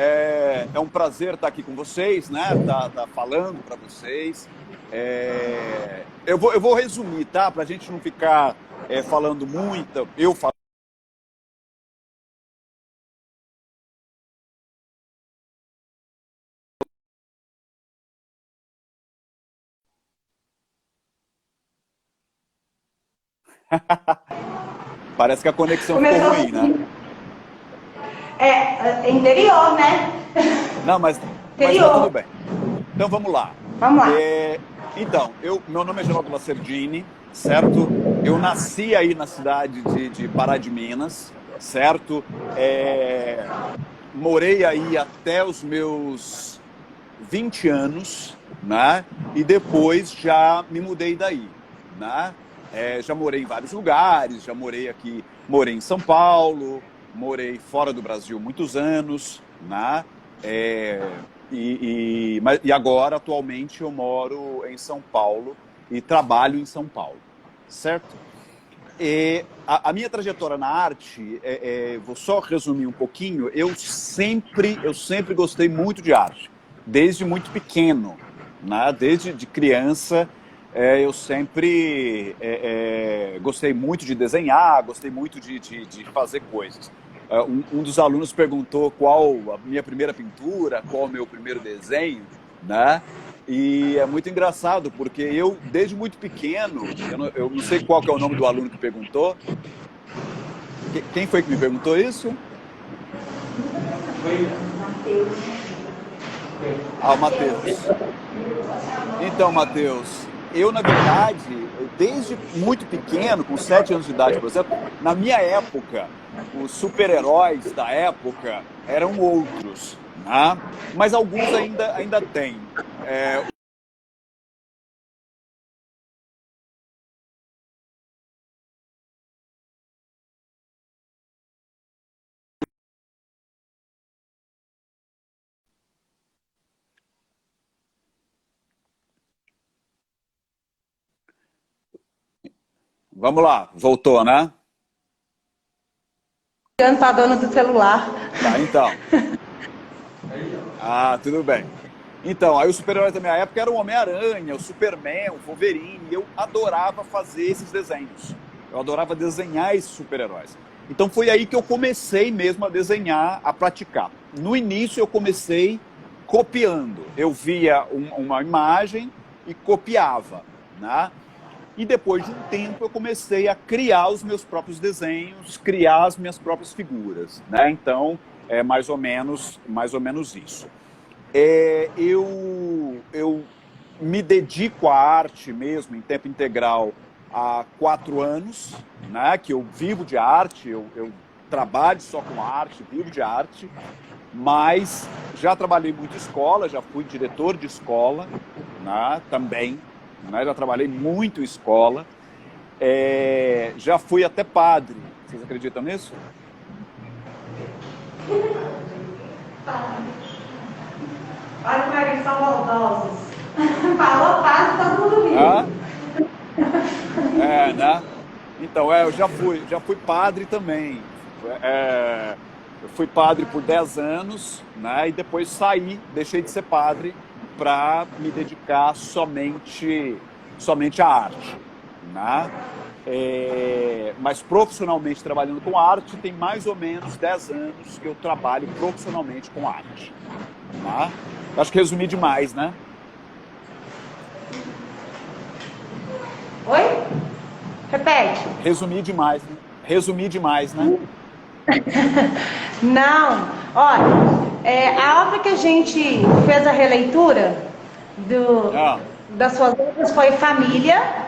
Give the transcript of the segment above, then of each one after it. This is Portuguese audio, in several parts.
É um prazer estar aqui com vocês, né? Tá falando para vocês. Eu vou resumir, tá? Para a gente não ficar falando muito. Eu falo. Parece que a conexão ficou Começou ruim, né? assim. É interior, né? Não, mas tá tudo Interior. bem. Então vamos lá. Vamos lá. Então, meu nome é Geraldo Lacerdini, certo? Eu nasci aí na cidade de Pará de Minas, certo? Morei aí até os meus 20 anos, né? E depois já me mudei daí, né? Já morei em vários lugares, já morei aqui, morei em São Paulo, morei fora do Brasil muitos anos, né? E agora, atualmente, eu moro em São Paulo e trabalho em São Paulo, certo? A minha trajetória na arte, vou só resumir um pouquinho, eu sempre gostei muito de arte, desde muito pequeno, né? Desde de criança, eu sempre gostei muito de desenhar, gostei muito de fazer coisas. Um dos alunos perguntou qual a minha primeira pintura, qual o meu primeiro desenho, né? E é muito engraçado, porque eu, desde muito pequeno, eu não sei qual que é o nome do aluno que perguntou. Quem foi que me perguntou isso? Ah, o Matheus. Então, Matheus, eu, na verdade, desde muito pequeno, com 7 anos de idade, por exemplo, na minha época, os super-heróis da época eram outros, né? Mas alguns ainda têm. Vamos lá, voltou, né? Ligando para a dona do celular. Tá, então. Ah, tudo bem. Então, aí os super-heróis da minha época eram o Homem-Aranha, o Superman, o Wolverine. E eu adorava fazer esses desenhos. Eu adorava desenhar esses super-heróis. Então foi aí que eu comecei mesmo a desenhar, a praticar. No início eu comecei copiando. Eu via uma imagem e copiava, né? E depois de um tempo eu comecei a criar os meus próprios desenhos, criar as minhas próprias figuras, né? Então é mais ou menos isso. Eu me dedico à arte mesmo, em tempo integral, há 4 anos, né, que eu vivo de arte, eu trabalho só com arte, vivo de arte, mas já trabalhei muito em escola, já fui diretor de escola, né, também, né, já trabalhei muito em escola, já fui até padre. Vocês acreditam nisso? Olha como eles são maldosos. Falou quase todo mundo Ah, rindo. né? Então, eu já fui padre também. Eu fui padre por 10 anos, né? E depois saí, deixei de ser padre para me dedicar somente à arte, né? Mas profissionalmente trabalhando com arte, tem mais ou menos 10 anos que eu trabalho profissionalmente com arte, né? Acho que resumi demais, né? Oi? Repete. Resumi demais, né? Resumi demais, né? Não. Olha, a obra que a gente fez a releitura Ah, das suas obras foi Família.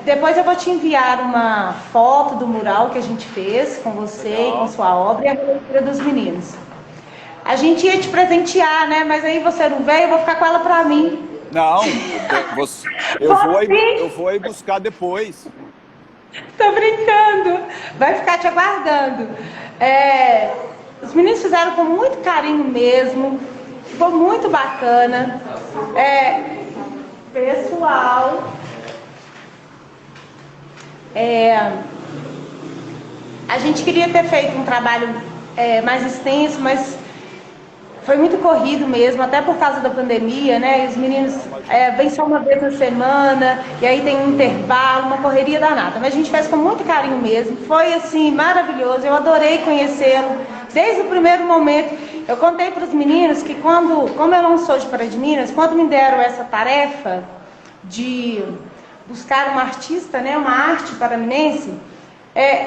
Depois eu vou te enviar uma foto do mural que a gente fez com você e com legal. sua obra e a releitura dos meninos. A gente ia te presentear, né? Mas aí você não veio, eu vou ficar com ela pra mim. Não, eu Sim, vou aí buscar depois. tô brincando. Vai ficar te aguardando. Os meninos fizeram com muito carinho mesmo. Ficou muito bacana. Pessoal, a gente queria ter feito um trabalho mais extenso, mas foi muito corrido mesmo, até por causa da pandemia, né? E os meninos vêm só uma vez na semana, e aí tem um intervalo, uma correria danada. Mas a gente fez com muito carinho mesmo. Foi, assim, maravilhoso. Eu adorei conhecê-lo desde o primeiro momento. Eu contei para os meninos que como eu não sou de Pará de Minas, quando me deram essa tarefa de buscar uma artista, né? Uma arte paraminense,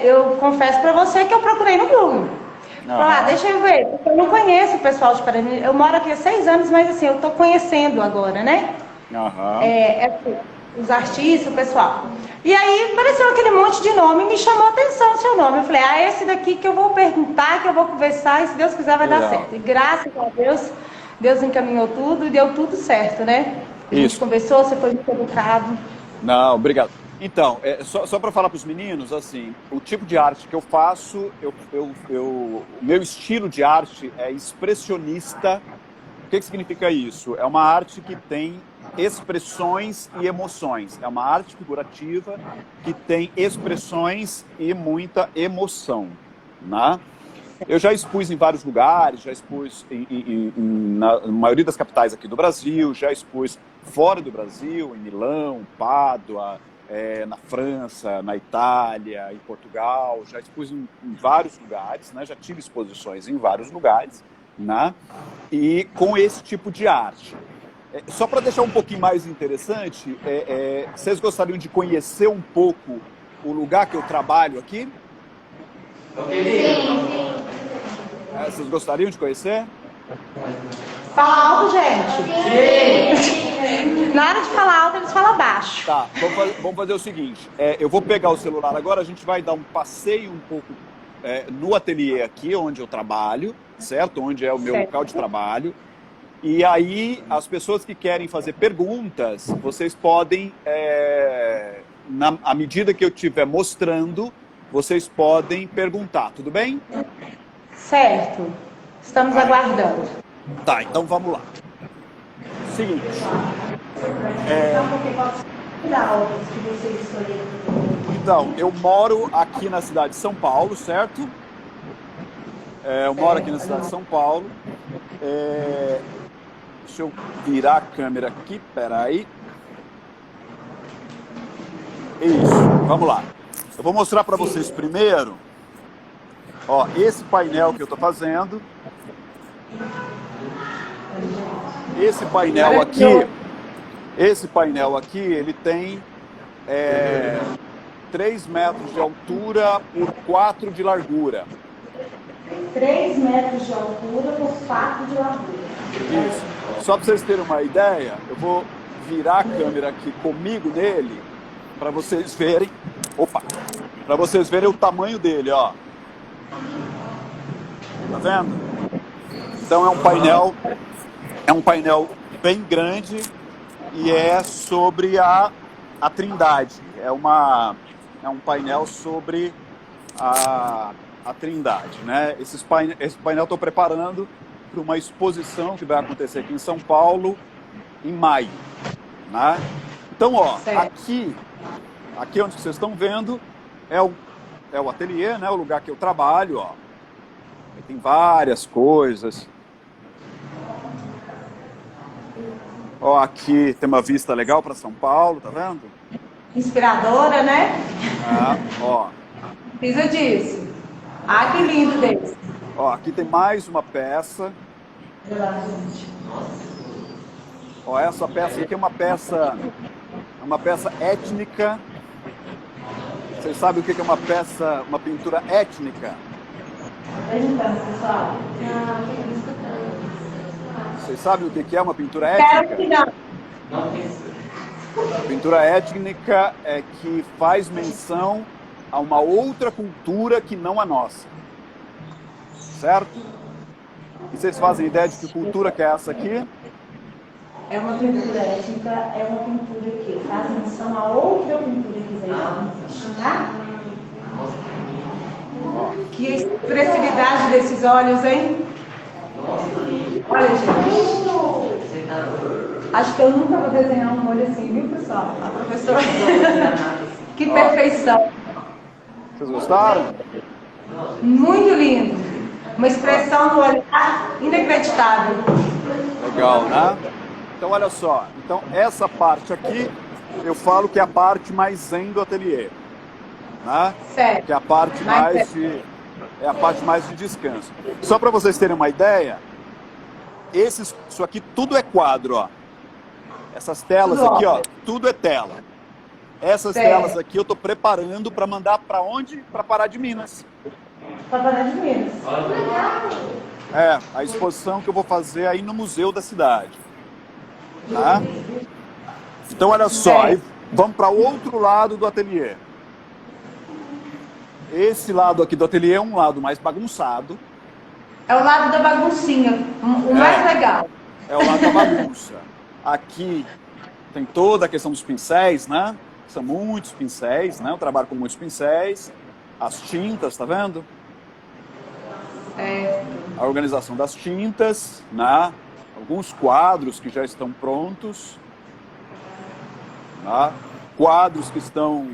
eu confesso para você que eu procurei no Google. Deixa eu ver, porque eu não conheço o pessoal de Paraminas. Eu moro aqui há 6 anos, mas assim, eu estou conhecendo agora, né? Os artistas, o pessoal. E aí apareceu aquele monte de nome e me chamou a atenção o seu nome. Eu falei, esse daqui que eu vou perguntar, que eu vou conversar, e se Deus quiser vai dar certo. E graças a Deus, Deus encaminhou tudo e deu tudo certo, né? A gente conversou, você foi muito educado. Não, obrigado. Então, só para falar para os meninos, assim, o tipo de arte que eu faço, o meu estilo de arte é expressionista. O que significa isso? É uma arte que tem expressões e emoções. É uma arte figurativa que tem expressões e muita emoção, né? Eu já expus em vários lugares, já expus na maioria das capitais aqui do Brasil, já expus fora do Brasil, em Milão, Pádua, na França, na Itália, em Portugal, já expus em vários lugares, né? Já tive exposições em vários lugares, né? E com esse tipo de arte. Só para deixar um pouquinho mais interessante, vocês gostariam de conhecer um pouco o lugar que eu trabalho aqui? Sim. Vocês gostariam de conhecer? Fala alto, gente. Sim. Na hora de falar alto, eles falam baixo. Tá, vamos fazer o seguinte. Eu vou pegar o celular agora, a gente vai dar um passeio um pouco no ateliê aqui, onde eu trabalho, certo? Onde é o meu local de trabalho. E aí, as pessoas que querem fazer perguntas, vocês podem, à medida que eu estiver mostrando, vocês podem perguntar, tudo bem? Certo. Estamos aguardando. Tá, então vamos lá. Seguinte. Então, eu moro aqui na cidade de São Paulo, certo? Eu moro aqui na cidade de São Paulo. Deixa eu virar a câmera aqui, peraí. Isso, vamos lá. Eu vou mostrar para vocês primeiro, esse painel que eu estou fazendo. Esse painel aqui, ele tem 3 metros de altura por 4 de largura. 3 metros de altura por 4 de largura. Isso. Só para vocês terem uma ideia, eu vou virar a câmera aqui comigo nele, para vocês verem. Para vocês verem o tamanho dele, ó. Tá vendo? Então é um painel bem grande e é sobre a Trindade. É um painel sobre a Trindade, né? Esse painel estou preparando para uma exposição que vai acontecer aqui em São Paulo em maio, né? Então, aqui onde vocês estão vendo é o ateliê, né? O lugar que eu trabalho, ó. Tem várias coisas. Aqui tem uma vista legal para São Paulo, tá vendo? Inspiradora, né? Precisa disso. Que lindo desse. Aqui tem mais uma peça. Essa peça aqui é uma peça étnica. Vocês sabem o que é uma pintura étnica? Pessoal. Vocês sabem o que é uma pintura étnica? A pintura étnica é que faz menção a uma outra cultura que não a nossa. Certo? E vocês fazem ideia de que cultura que é essa aqui? É uma pintura étnica, é uma pintura que faz menção a outra cultura que veio, tá? Que expressividade desses olhos, hein? Olha, gente. Acho que eu nunca vou desenhar um olho assim, viu, pessoal? A professora. Que perfeição. Vocês gostaram? Muito lindo. Uma expressão do olhar inacreditável. Legal, né? Então, olha só. Então, essa parte aqui, eu falo que é a parte mais zen do ateliê. Né? Certo. Que é a parte mais de descanso. Só para vocês terem uma ideia, isso aqui tudo é quadro, ó. Essas telas tudo aqui, ó, tudo é tela. Essas telas aqui eu estou preparando para mandar para onde? Para Pará de Minas. Para Pará de Minas. É, a exposição que eu vou fazer aí no Museu da Cidade. Tá? Então, olha só, aí vamos para o outro lado do ateliê. Esse lado aqui do ateliê é um lado mais bagunçado. É o lado da baguncinha, o mais legal. É o lado da bagunça. Aqui tem toda a questão dos pincéis, né? São muitos pincéis, né? Eu trabalho com muitos pincéis. As tintas, tá vendo? A organização das tintas, né? Alguns quadros que já estão prontos. Né? Quadros que estão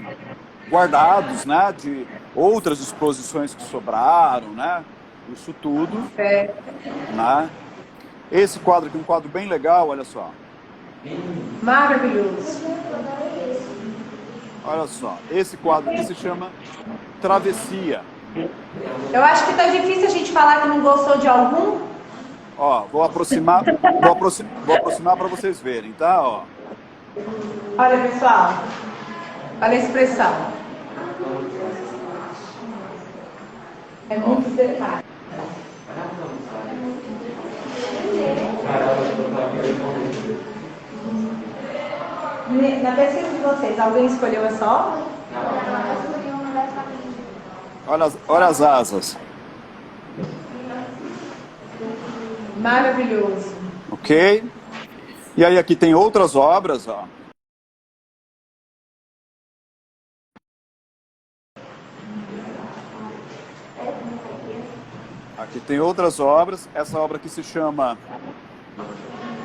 guardados, né? De outras exposições que sobraram, né? Isso tudo. Né? Esse quadro aqui é um quadro bem legal, olha só. Maravilhoso. Olha só, esse quadro aqui se chama Travessia. Eu acho que tá difícil a gente falar que não gostou de algum. Ó, vou aproximar para vocês verem, tá? Ó. Olha, pessoal. Olha a expressão. É muito detalhe. Na pesquisa de vocês, alguém escolheu essa obra? Olha as asas. Maravilhoso. Ok? E aí aqui tem outras obras, ó. Aqui tem outras obras. Essa obra aqui se chama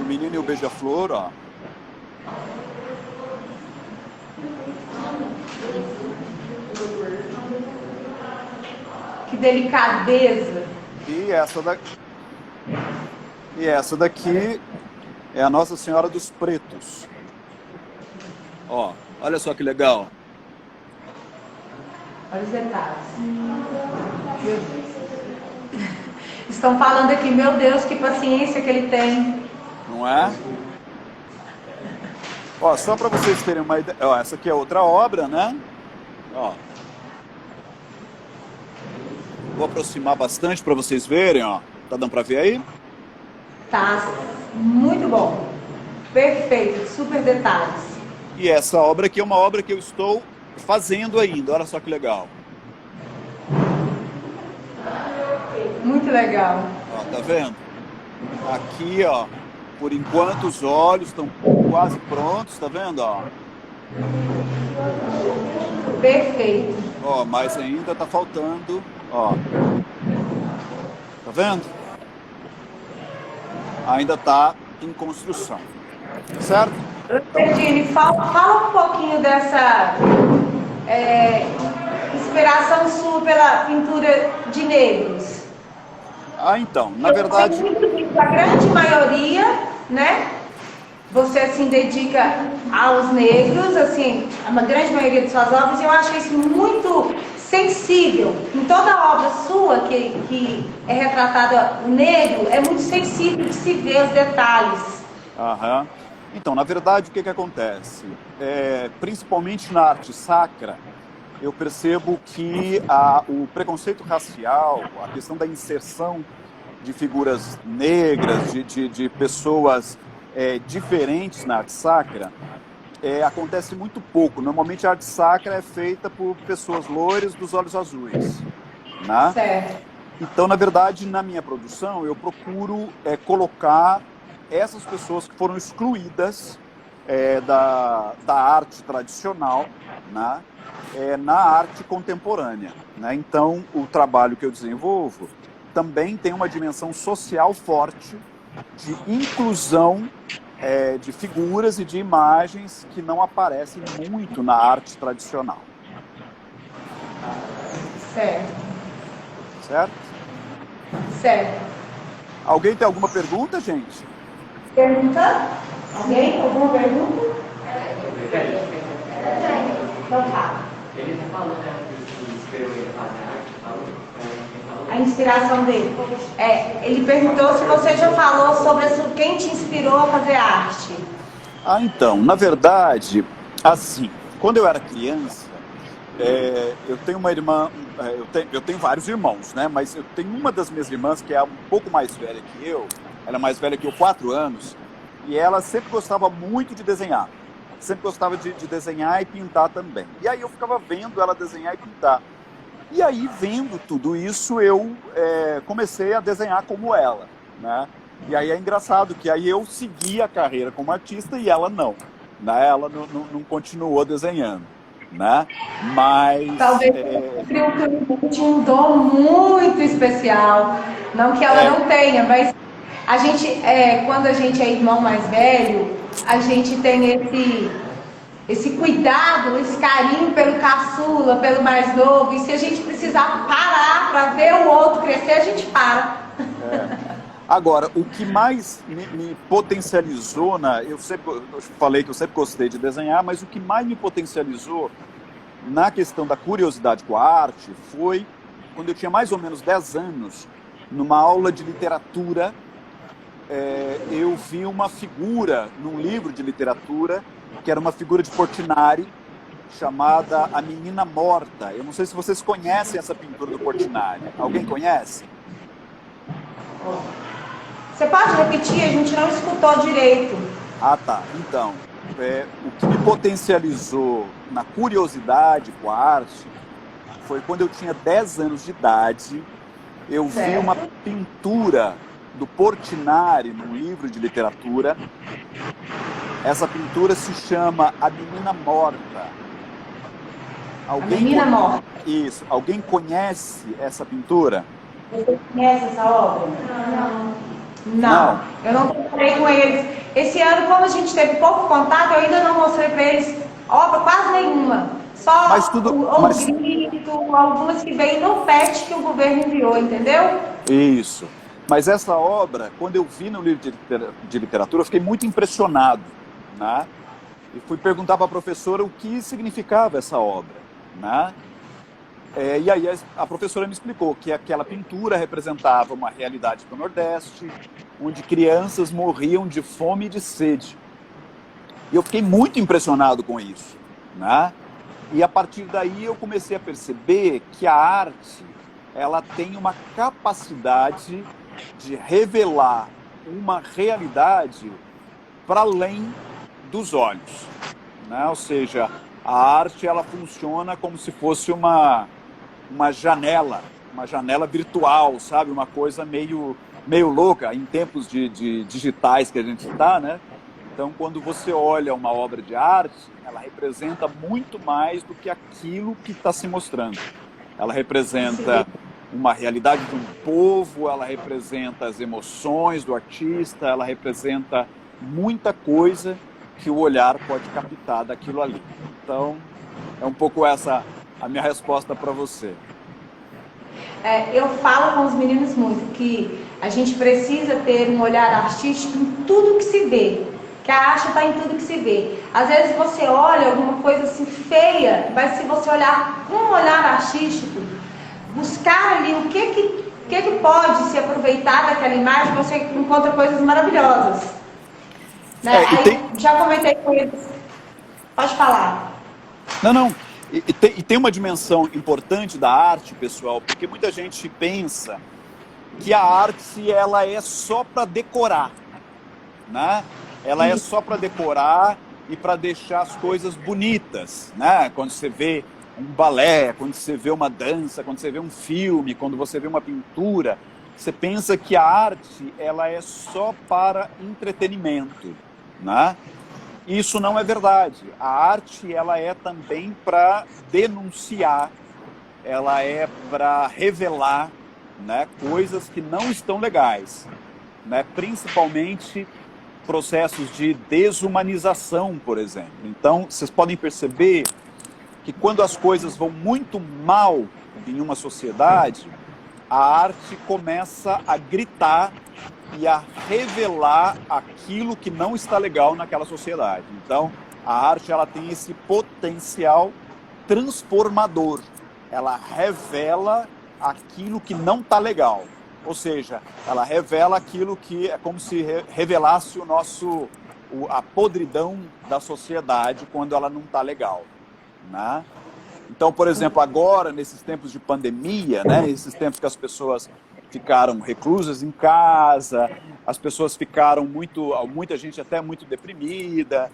O Menino e o Beija-Flor, ó. Que delicadeza. E essa daqui é a Nossa Senhora dos Pretos. Ó, olha só que legal. Olha os detalhes. Meu Deus. Estão falando aqui, meu Deus, que paciência que ele tem. Não é? Ó, só para vocês terem uma ideia. Ó, essa aqui é outra obra, né? Ó. Vou aproximar bastante para vocês verem, ó. Tá dando para ver aí? Tá, muito bom. Perfeito, super detalhes. E essa obra aqui é uma obra que eu estou fazendo ainda. Olha só que legal. Muito legal. Ó, tá vendo? Aqui, ó, por enquanto os olhos estão quase prontos, tá vendo, ó? Perfeito. Ó, mas ainda tá faltando, ó. Tá vendo? Ainda tá em construção. Certo? Perdine, fala um pouquinho dessa inspiração sua pela pintura de negros. Ah, então, na verdade... A grande maioria, né? Você, assim, dedica aos negros, assim, a grande maioria de suas obras, e eu acho isso muito sensível. Em toda obra sua, que é retratado o negro, é muito sensível de se ver os detalhes. Aham. Então, na verdade, o que acontece? Principalmente na arte sacra, eu percebo que o preconceito racial, a questão da inserção de figuras negras, de pessoas diferentes na arte sacra, acontece muito pouco. Normalmente a arte sacra é feita por pessoas loiras dos olhos azuis. Né? Certo. Então, na verdade, na minha produção, eu procuro colocar essas pessoas que foram excluídas da arte tradicional, né? Na arte contemporânea. Né? Então, o trabalho que eu desenvolvo também tem uma dimensão social forte de inclusão de figuras e de imagens que não aparecem muito na arte tradicional. Certo. Certo? Certo. Alguém tem alguma pergunta, gente? Pergunta? Alguém? Alguma pergunta? Então fala. Ele está falando, né, que inspirou ele a fazer arte, falou, A inspiração dele. Ele perguntou se você já falou sobre quem te inspirou a fazer arte. Então, na verdade, assim, quando eu era criança, eu tenho uma irmã, eu tenho vários irmãos, né? Mas eu tenho uma das minhas irmãs que é um pouco mais velha que eu, ela é mais velha que eu, 4 anos, e ela sempre gostava muito de desenhar. Sempre gostava de desenhar e pintar também. E aí eu ficava vendo ela desenhar e pintar. E aí, vendo tudo isso, eu comecei a desenhar como ela, né? E aí é engraçado que aí eu segui a carreira como artista e ela não, né? Ela não continuou desenhando, né? Mas... Talvez tinha um dom muito especial. Não que ela não tenha, mas a gente, quando a gente é irmão mais velho, a gente tem esse cuidado, esse carinho pelo caçula, pelo mais novo. E se a gente precisar parar para ver o outro crescer, a gente para. Agora, o que mais me potencializou, eu falei que eu sempre gostei de desenhar, mas o que mais me potencializou na questão da curiosidade com a arte foi quando eu tinha mais ou menos 10 anos, numa aula de literatura, eu vi uma figura num livro de literatura, que era uma figura de Portinari, chamada A Menina Morta. Eu não sei se vocês conhecem essa pintura do Portinari. Alguém conhece? Você pode repetir? A gente não escutou direito. Ah, tá. Então, o que me potencializou na curiosidade com a arte foi quando eu tinha 10 anos de idade, eu vi uma pintura do Portinari num livro de literatura. Essa pintura se chama A Menina Morta. A Menina Morta. Isso. Alguém conhece essa pintura? Você conhece essa obra? Não. Eu não mostrei com eles. Esse ano, como a gente teve pouco contato, eu ainda não mostrei para eles obra quase nenhuma. Só grito, algumas que vêm no PET que o governo enviou, entendeu? Isso. Mas essa obra, quando eu vi no livro de literatura, eu fiquei muito impressionado, né? E fui perguntar para a professora o que significava essa obra, né? E aí a professora me explicou que aquela pintura representava uma realidade do Nordeste, onde crianças morriam de fome e de sede. E eu fiquei muito impressionado com isso, né? E a partir daí eu comecei a perceber que a arte, ela tem uma capacidade de revelar uma realidade para além dos olhos, né? Ou seja, a arte, ela funciona como se fosse uma janela virtual, sabe? Uma coisa meio louca em tempos de digitais que a gente está, né? Então, quando você olha uma obra de arte, ela representa muito mais do que aquilo que está se mostrando. Ela representa uma realidade de um povo, ela representa as emoções do artista, ela representa muita coisa que o olhar pode captar daquilo ali. Então, é um pouco essa a minha resposta para você. Eu falo com os meninos muito que a gente precisa ter um olhar artístico em tudo que se vê, que a arte está em tudo que se vê. Às vezes você olha alguma coisa assim feia, mas se você olhar com um olhar artístico, buscar ali o que pode se aproveitar daquela imagem, você encontra coisas maravilhosas. Né? Já comentei com eles. Pode falar. Não. E tem uma dimensão importante da arte, pessoal, porque muita gente pensa que a arte ela é só para decorar, né? Ela é só para decorar e para deixar as coisas bonitas, né? Quando você vê um balé, quando você vê uma dança, quando você vê um filme, quando você vê uma pintura, você pensa que a arte ela é só para entretenimento, né? Isso não é verdade. A arte ela é também para denunciar, ela é para revelar, né, coisas que não estão legais, né? Principalmente processos de desumanização, por exemplo. Então, vocês podem perceber que quando as coisas vão muito mal em uma sociedade, a arte começa a gritar e a revelar aquilo que não está legal naquela sociedade. Então, a arte ela tem esse potencial transformador. Ela revela aquilo que não está legal. Ou seja, ela revela aquilo que é como se revelasse a podridão da sociedade quando ela não está legal, né? Então, por exemplo, agora, nesses tempos de pandemia, né, esses tempos que as pessoas ficaram reclusas em casa, as pessoas ficaram muita gente até muito deprimida,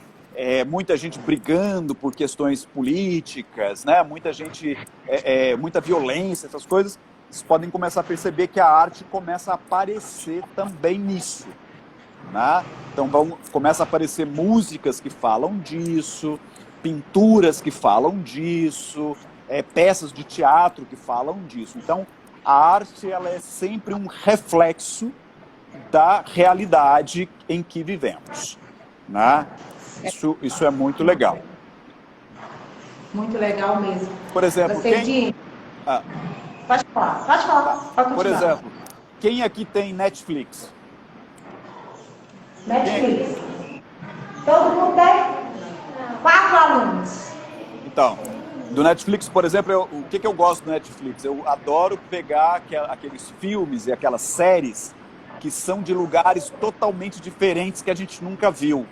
muita gente brigando por questões políticas, né, muita gente, muita violência, essas coisas, vocês podem começar a perceber que a arte começa a aparecer também nisso, né? Então começa a aparecer músicas que falam disso, pinturas que falam disso, peças de teatro que falam disso. Então, a arte ela é sempre um reflexo da realidade em que vivemos, né? Isso é muito legal. Muito legal mesmo. Por exemplo, Pode falar. Pode por exemplo, quem aqui tem Netflix? Netflix. Todo mundo tem? 4 alunos. Então, do Netflix, por exemplo, o que eu gosto do Netflix? Eu adoro pegar aqueles filmes e aquelas séries que são de lugares totalmente diferentes que a gente nunca viu,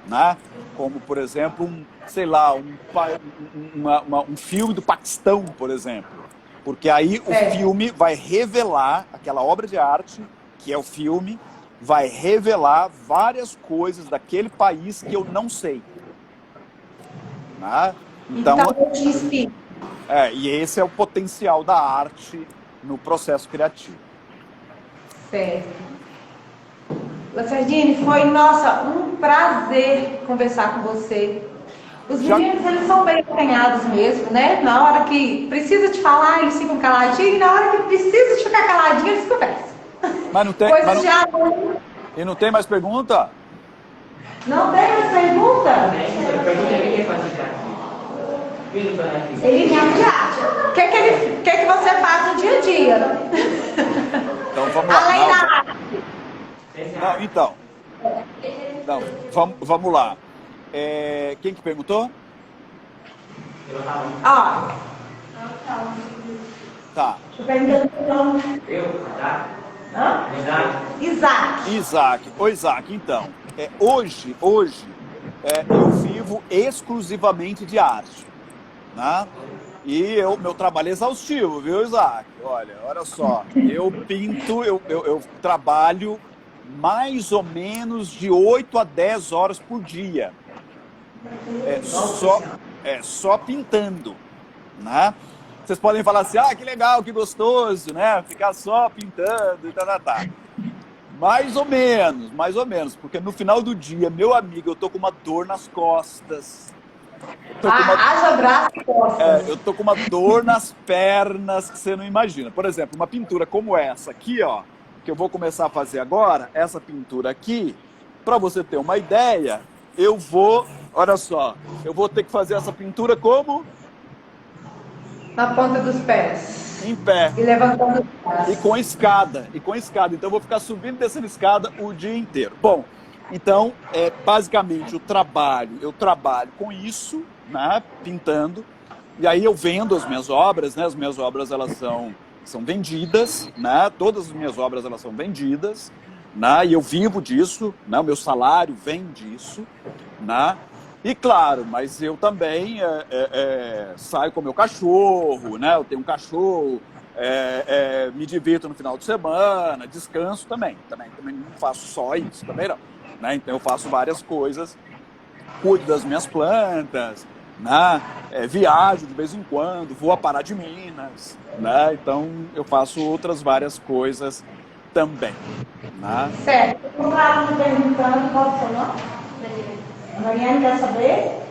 né? Como, por exemplo, um filme do Paquistão, por exemplo. Porque aí o filme vai revelar, aquela obra de arte, que é o filme, vai revelar várias coisas daquele país que eu não sei. Né? Então, e esse é o potencial da arte no processo criativo. Certo. Lacerdine, foi, um prazer conversar com você. Os meninos, eles são bem empenhados mesmo, né? Na hora que precisa te falar, eles ficam caladinhos, e na hora que precisa de ficar caladinho, eles conversam. Mas não tem, E não tem mais pergunta? Não tem mais pergunta? Ele quer de arte. O que você faz no dia a dia? Então vamos lá. Além da arte. Vamos lá. Quem que perguntou? Ó. Tá. Isaac. Ô Isaac, então, hoje eu vivo exclusivamente de arte, né? E meu trabalho é exaustivo, viu, Isaac? Olha só, eu pinto, eu trabalho mais ou menos de 8 a 10 horas por dia. Só pintando, né? Vocês podem falar assim, que legal, que gostoso, né? Ficar só pintando e tá. Mais ou menos, porque no final do dia, meu amigo, eu tô com uma dor nas costas. Haja braço e costas. Eu tô com uma dor nas pernas que você não imagina. Por exemplo, uma pintura como essa aqui, ó, que eu vou começar a fazer agora, essa pintura aqui, para você ter uma ideia, eu vou ter que fazer essa pintura como? Na ponta dos pés. Em pé. E levantando os pés. E com escada. Então eu vou ficar subindo e descendo escada o dia inteiro. Bom, então, basicamente, eu trabalho com isso, né, pintando, e aí eu vendo as minhas obras, né, as minhas obras elas são vendidas, né, todas as minhas obras elas são vendidas, né, e eu vivo disso, né, o meu salário vem disso, né, e claro, mas eu também saio com o meu cachorro, né, eu tenho um cachorro, me divirto no final de semana, descanso também não faço só isso, também não. Né? Então eu faço várias coisas, cuido das minhas plantas, né? Viajo de vez em quando, vou a Pará de Minas, né? Então eu faço outras várias coisas também. Né? Certo. Um lado me perguntando qual é o seu nome? Mariane quer saber?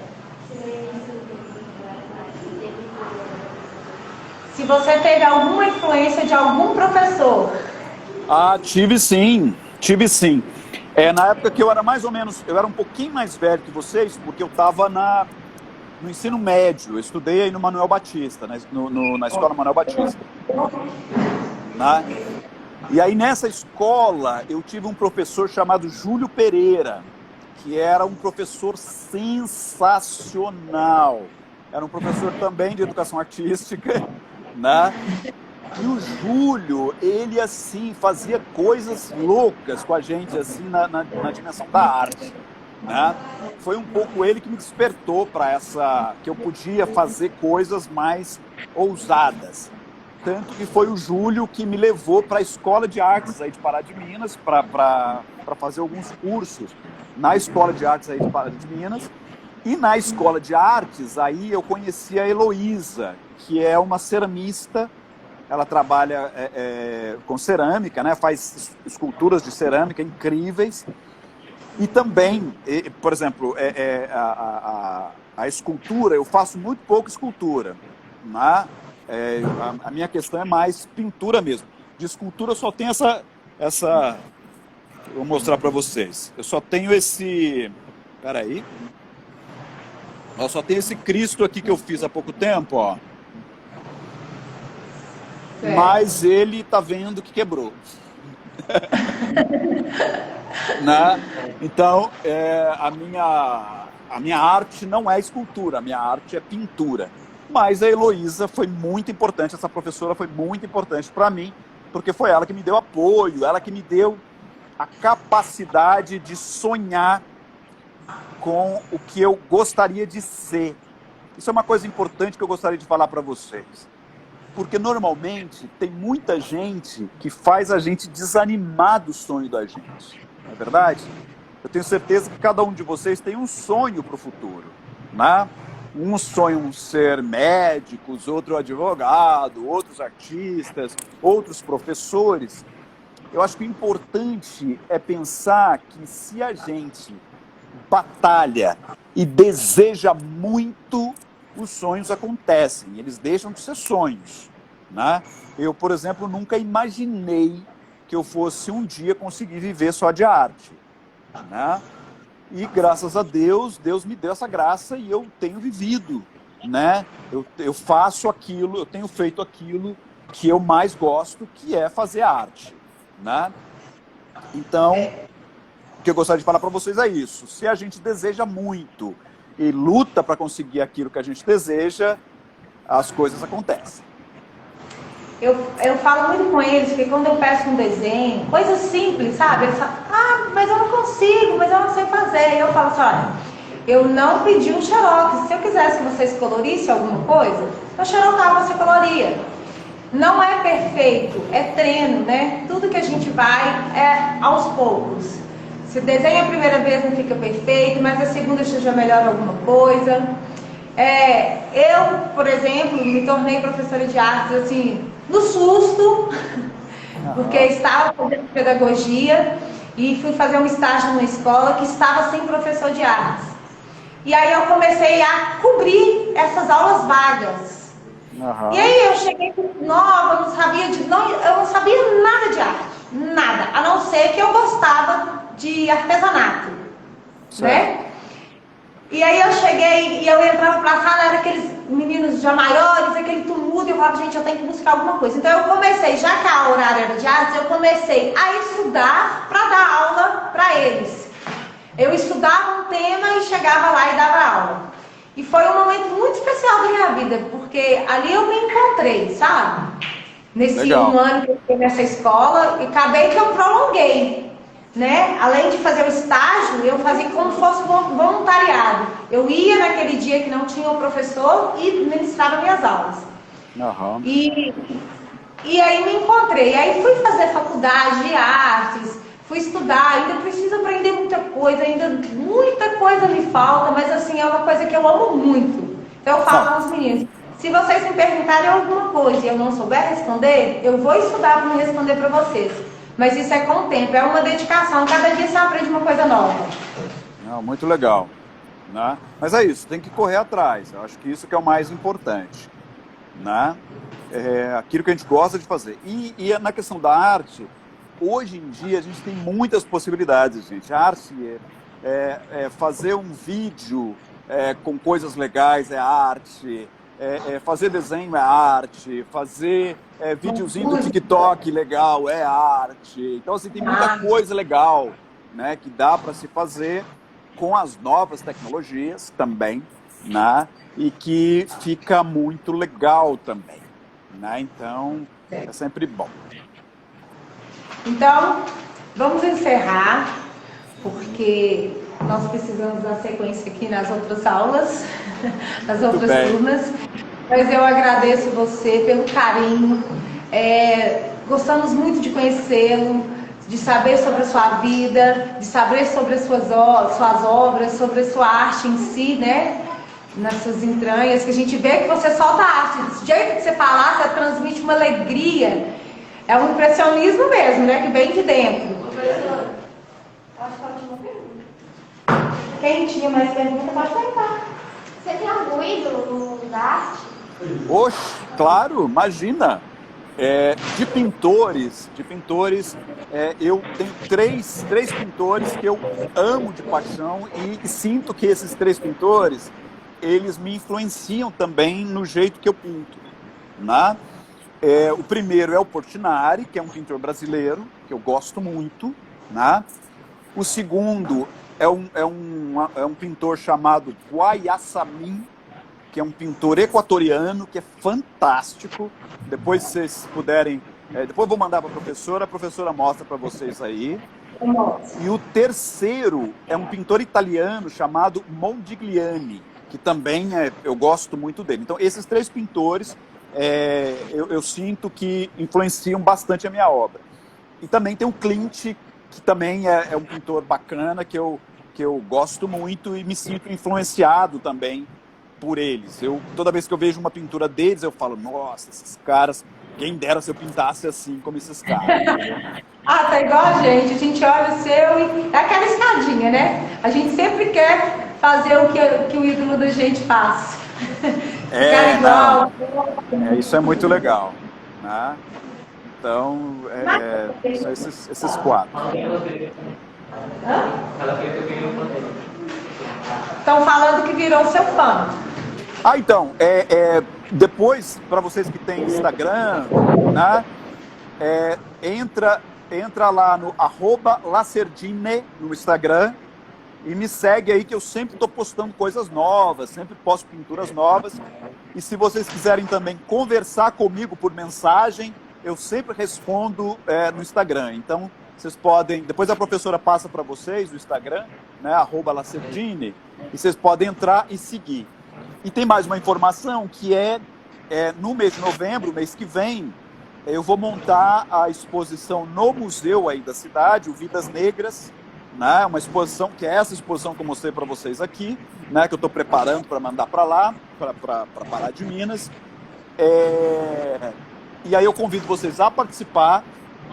Se você teve alguma influência de algum professor. Tive sim. Na época que eu era eu era um pouquinho mais velho que vocês, porque eu estava no ensino médio, eu estudei aí no Manuel Batista, na escola Manuel Batista. né? E aí nessa escola eu tive um professor chamado Júlio Pereira, que era um professor sensacional. Era um professor também de educação artística, né? E o Júlio, ele assim fazia coisas loucas com a gente assim na dimensão da arte, né? Foi um pouco ele que me despertou para essa, que eu podia fazer coisas mais ousadas. Tanto que foi o Júlio que me levou para a Escola de Artes aí de Pará de Minas para fazer alguns cursos na Escola de Artes aí de Pará de Minas. E na Escola de Artes aí eu conheci a Heloísa, que é uma ceramista. Ela trabalha com cerâmica, né? Faz esculturas de cerâmica incríveis. E também, por exemplo, a escultura, eu faço muito pouco escultura, né? A minha questão é mais pintura mesmo. De escultura eu só tenho essa vou mostrar para vocês. Eu só tenho esse... Peraí. Eu só tenho esse Cristo aqui que eu fiz há pouco tempo, ó. Mas ele tá vendo que quebrou. Né? Então, a minha arte não é escultura, a minha arte é pintura. Mas a Heloísa foi muito importante, essa professora foi muito importante para mim, porque foi ela que me deu apoio, ela que me deu a capacidade de sonhar com o que eu gostaria de ser. Isso é uma coisa importante que eu gostaria de falar para vocês. Porque normalmente tem muita gente que faz a gente desanimar do sonho da gente. Não é verdade? Eu tenho certeza que cada um de vocês tem um sonho para o futuro, né? Uns sonham ser médicos, outro advogado, outros artistas, outros professores. Eu acho que o importante é pensar que se a gente batalha e deseja muito, os sonhos acontecem, eles deixam de ser sonhos, né? Eu, por exemplo, nunca imaginei que eu fosse um dia conseguir viver só de arte, né? E graças a Deus, Deus me deu essa graça e eu tenho vivido, né? Eu faço aquilo, eu tenho feito aquilo que eu mais gosto, que é fazer arte, né? Então, o que eu gostaria de falar para vocês é isso. Se a gente deseja muito e luta para conseguir aquilo que a gente deseja, as coisas acontecem. Eu falo muito com eles que quando eu peço um desenho, coisa simples, sabe? Eles falam, mas eu não consigo, mas eu não sei fazer. E eu falo assim, olha, eu não pedi um xerox. Se eu quisesse que vocês colorissem alguma coisa, eu xerocava, você coloria. Não é perfeito, é treino, né? Tudo que a gente vai é aos poucos. Se desenha a primeira vez não fica perfeito, mas a segunda você já melhora alguma coisa. Eu, por exemplo, me tornei professora de artes assim, no susto, porque estava fazendo pedagogia e fui fazer um estágio numa escola que estava sem professor de artes. E aí eu comecei a cobrir essas aulas vagas. E aí eu cheguei nova, eu não sabia nada de arte, nada, a não ser que eu gostava de artesanato, né? E aí eu cheguei e eu entrava pra sala, era aqueles meninos já maiores, aquele tumulto, e eu falava, gente, eu tenho que buscar alguma coisa. Então eu comecei, já que a horário era de artes, eu comecei a estudar para dar aula para eles. Eu estudava um tema e chegava lá e dava aula. E foi um momento muito especial da minha vida, porque ali eu me encontrei, sabe? Nesse um ano que eu fiquei nessa escola, e acabei que eu prolonguei. Né? Além de fazer o estágio, eu fazia como se fosse voluntariado. Eu ia naquele dia que não tinha o professor e ministrava minhas aulas. E aí me encontrei. Aí fui fazer faculdade de artes, fui estudar. Ainda preciso aprender muita coisa, ainda muita coisa me falta, mas assim, é uma coisa que eu amo muito. Então eu falo aos meninos, se vocês me perguntarem alguma coisa e eu não souber responder, eu vou estudar para responder para vocês. Mas isso é com o tempo, é uma dedicação. Cada dia você aprende uma coisa nova. Não, muito legal, né? Mas é isso, tem que correr atrás. Eu acho que isso que é o mais importante, né? Aquilo que a gente gosta de fazer. E na questão da arte, hoje em dia a gente tem muitas possibilidades, gente. A arte fazer um vídeo com coisas legais, é arte. fazer desenho é arte, fazer videozinho do TikTok legal é arte. Então, assim, tem muita coisa legal, né, que dá para se fazer com as novas tecnologias também, né, e que fica muito legal também, né? Então, é sempre bom. Então, vamos encerrar, porque nós precisamos dar sequência aqui nas outras aulas, nas outras turmas. Mas eu agradeço você pelo carinho. Gostamos muito de conhecê-lo, de saber sobre a sua vida, de saber sobre as suas obras, sobre a sua arte em si, né? Nas suas entranhas, que a gente vê que você solta a arte. Do jeito que você falar, você transmite uma alegria. É um impressionismo mesmo, né? Que vem de dentro. Professora, acho que ela tinha uma pergunta. Quem tinha mais pergunta pode perguntar. Você tem algum ídolo no mundo da arte? Oxe, claro, imagina. De pintores, eu tenho três pintores que eu amo de paixão e sinto que esses 3 pintores, eles me influenciam também no jeito que eu pinto, né? O primeiro é o Portinari, que é um pintor brasileiro, que eu gosto muito, né? O segundo é um pintor chamado Guaiaçamim, que é um pintor equatoriano, que é fantástico. Depois, se vocês puderem... depois eu vou mandar para a professora mostra para vocês aí. E o terceiro é um pintor italiano chamado Mondigliani, que também eu gosto muito dele. Então, esses 3 pintores, eu sinto que influenciam bastante a minha obra. E também tem o Klimt, que também é um pintor bacana, que eu gosto muito e me sinto influenciado também por eles. Toda vez que eu vejo uma pintura deles, eu falo, nossa, esses caras, quem dera se eu pintasse assim como esses caras. Tá igual a gente olha o seu e é aquela escadinha, né? A gente sempre quer fazer o que o ídolo da gente faz. Ficar igual. Isso é muito legal, né? Então, são esses 4. Estão falando que virou seu fã. Então, depois, para vocês que têm Instagram, né, entra lá no @lacerdine no Instagram e me segue aí, que eu sempre estou postando coisas novas, sempre posto pinturas novas. E se vocês quiserem também conversar comigo por mensagem, eu sempre respondo no Instagram. Então, vocês podem... Depois a professora passa para vocês o Instagram, né, @lacerdine, e vocês podem entrar e seguir. E tem mais uma informação que no mês de novembro, mês que vem, eu vou montar a exposição no museu aí da cidade, o Vidas Negras, né? Uma exposição que é essa exposição que eu mostrei para vocês aqui, né? Que eu estou preparando para mandar para lá, para Pará de Minas. E aí eu convido vocês a participar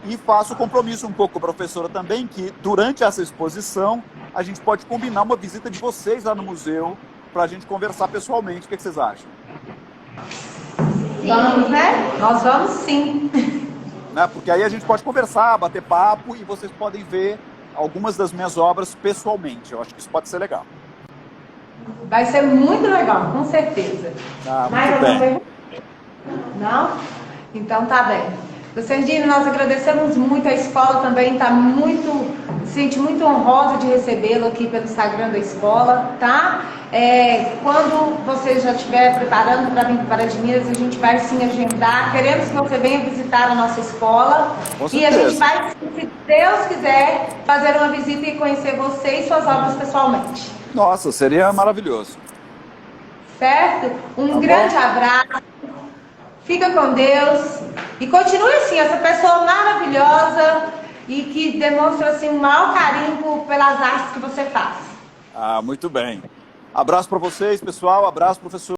e faço compromisso um pouco com a professora também, que durante essa exposição a gente pode combinar uma visita de vocês lá no museu, para a gente conversar pessoalmente. O que vocês acham? Vamos, né? Nós vamos sim. Né? Porque aí a gente pode conversar, bater papo e vocês podem ver algumas das minhas obras pessoalmente. Eu acho que isso pode ser legal. Vai ser muito legal, com certeza. Muito bem. Não? Então tá bem. Sardine, nós agradecemos muito, a escola também está se sente muito honrosa de recebê-lo aqui pelo Instagram da escola, tá? Quando você já estiver preparando para vir para de Minas, a gente vai sim agendar. Queremos que você venha visitar a nossa escola. E a gente vai, se Deus quiser, fazer uma visita e conhecer você e suas obras pessoalmente. Nossa, seria maravilhoso. Certo? Um grande abraço. Fica com Deus e continue assim, essa pessoa maravilhosa e que demonstra assim, um maior carinho pelas artes que você faz. Muito bem. Abraço para vocês, pessoal. Abraço, professor.